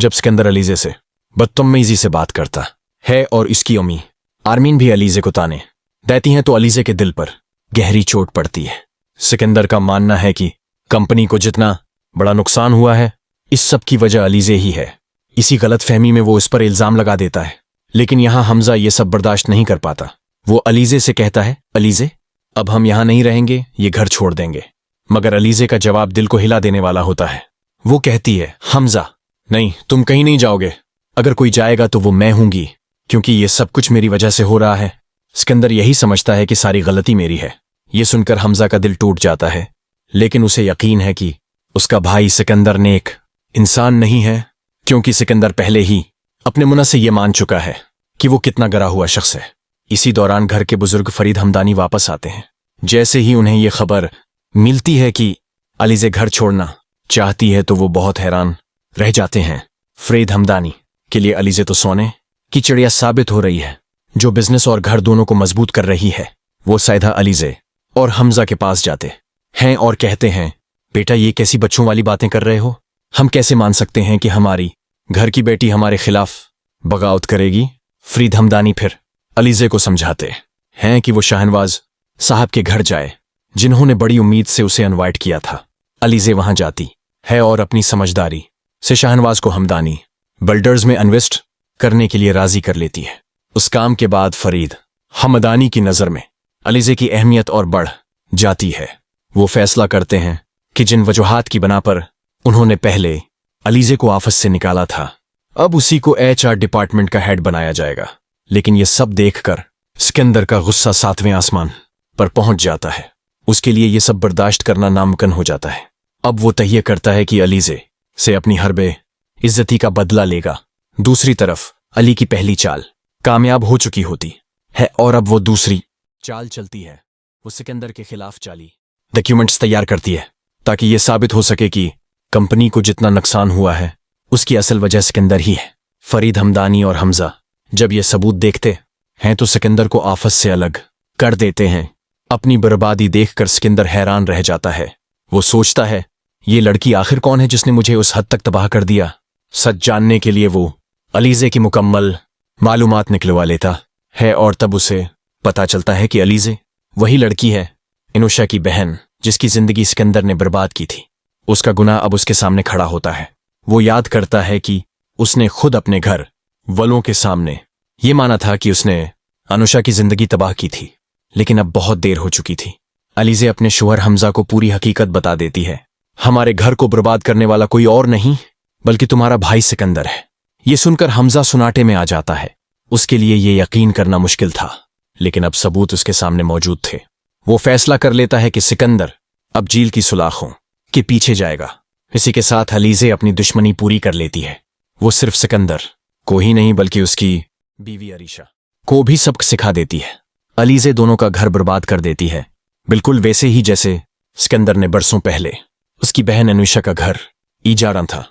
जब सिकंदर अलीजे से बदतमीजी से बात करता है और इसकी अम्मी आर्मीन भी अलीजे को ताने देती हैं तो अलीजे के दिल पर गहरी चोट पड़ती है। सिकंदर का मानना है कि कंपनी को जितना बड़ा नुकसान हुआ है इस सब की वजह अलीजे ही है। इसी गलतफहमी में वो इस पर इल्जाम लगा देता है, लेकिन यहां हमजा ये सब बर्दाश्त नहीं कर पाता। वो अलीजे से कहता है, अलीजे अब हम यहां नहीं रहेंगे, ये घर छोड़ देंगे। मगर अलीजे का जवाब दिल को हिला देने वाला होता है। वो कहती है, हमजा नहीं, तुम कहीं नहीं जाओगे। अगर कोई जाएगा तो वो मैं हूंगी, क्योंकि ये सब कुछ मेरी वजह से हो रहा है। सिकंदर यही समझता है कि सारी गलती मेरी है। ये सुनकर हमजा का दिल टूट जाता है, लेकिन उसे यकीन है कि उसका भाई सिकंदर नेक इंसान नहीं है, क्योंकि सिकंदर पहले ही अपने मुंह से ये मान चुका है कि वो कितना गिरा हुआ शख्स है। इसी दौरान घर के बुजुर्ग फरीद हमदानी वापस आते हैं। जैसे ही उन्हें ये खबर मिलती है कि अलीजे घर छोड़ना चाहती है तो वो बहुत हैरान रह जाते हैं। फरीद हमदानी के लिए अलीजे तो सोने की चिड़िया साबित हो रही है, जो बिजनेस और घर दोनों को मजबूत कर रही है। वो सीधा अलीजे और हमजा के पास जाते हैं और कहते हैं, बेटा ये कैसी बच्चों वाली बातें कर रहे हो? हम कैसे मान सकते हैं कि हमारी घर की बेटी हमारे खिलाफ बगावत करेगी? फरीद हमदानी फिर अलीजे को समझाते हैं कि वो शाहनवाज साहब के घर जाए, जिन्होंने बड़ी उम्मीद से उसे इनवाइट किया था। अलीजे वहां जाती है और अपनी समझदारी से शाहनवाज को हमदानी बिल्डर्स में इन्वेस्ट करने के लिए राजी कर लेती है। उस काम के बाद फरीद हमदानी की नजर में अलीजे की अहमियत और बढ़ जाती है। वो फैसला करते हैं कि जिन वजूहात की बना पर उन्होंने पहले अलीजे को ऑफिस से निकाला था, अब उसी को HR डिपार्टमेंट का हेड बनाया जाएगा। लेकिन यह सब देखकर सिकंदर का गुस्सा 7वें आसमान पर पहुंच जाता है। उसके लिए यह सब बर्दाश्त करना नामुमकिन हो जाता है। अब वो तय करता है कि अलीजे से अपनी हर बेइज्जती का बदला लेगा। दूसरी तरफ अली की पहली चाल कामयाब हो चुकी होती है और अब वो दूसरी चाल चलती है। वो सिकंदर के खिलाफ जाली डॉक्यूमेंट्स तैयार करती है ताकि यह साबित हो सके कि कंपनी को जितना नुकसान हुआ है उसकी असल वजह सिकंदर ही है। फरीद हमदानी और हमजा जब ये सबूत देखते हैं तो सिकंदर को ऑफिस से अलग कर देते हैं। अपनी बर्बादी देखकर सिकंदर हैरान रह जाता है। वो सोचता है, ये लड़की आखिर कौन है जिसने मुझे उस हद तक तबाह कर दिया? सच जानने के लिए वो अलीजे की मुकम्मल मालूमात निकलवा लेता है और तब उसे पता चलता है कि अलीजे वही लड़की है, इनुशा की बहन, जिसकी जिंदगी सिकंदर ने बर्बाद की थी। उसका गुनाह अब उसके सामने खड़ा होता है। वो याद करता है कि उसने खुद अपने घर वालों के सामने ये माना था कि उसने अनुषा की जिंदगी तबाह की थी, लेकिन अब बहुत देर हो चुकी थी। अलीजे अपने शोहर हमजा को पूरी हकीकत बता देती है। हमारे घर को बर्बाद करने वाला कोई और नहीं बल्कि तुम्हारा भाई सिकंदर है। ये सुनकर हमजा सुनाटे में आ जाता है। उसके लिए ये यकीन करना मुश्किल था, लेकिन अब सबूत उसके सामने मौजूद थे। वो फैसला कर लेता है कि सिकंदर अब जेल की सुलाखों के पीछे जाएगा। इसी के साथ अलीजे अपनी दुश्मनी पूरी कर लेती है। वो सिर्फ सिकंदर को ही नहीं बल्कि उसकी बीवी अरीशा को भी सबक सिखा देती है। अलीजे दोनों का घर बर्बाद कर देती है, बिल्कुल वैसे ही जैसे सिकंदर ने बरसों पहले उसकी बहन अनुषा का घर इजारा था।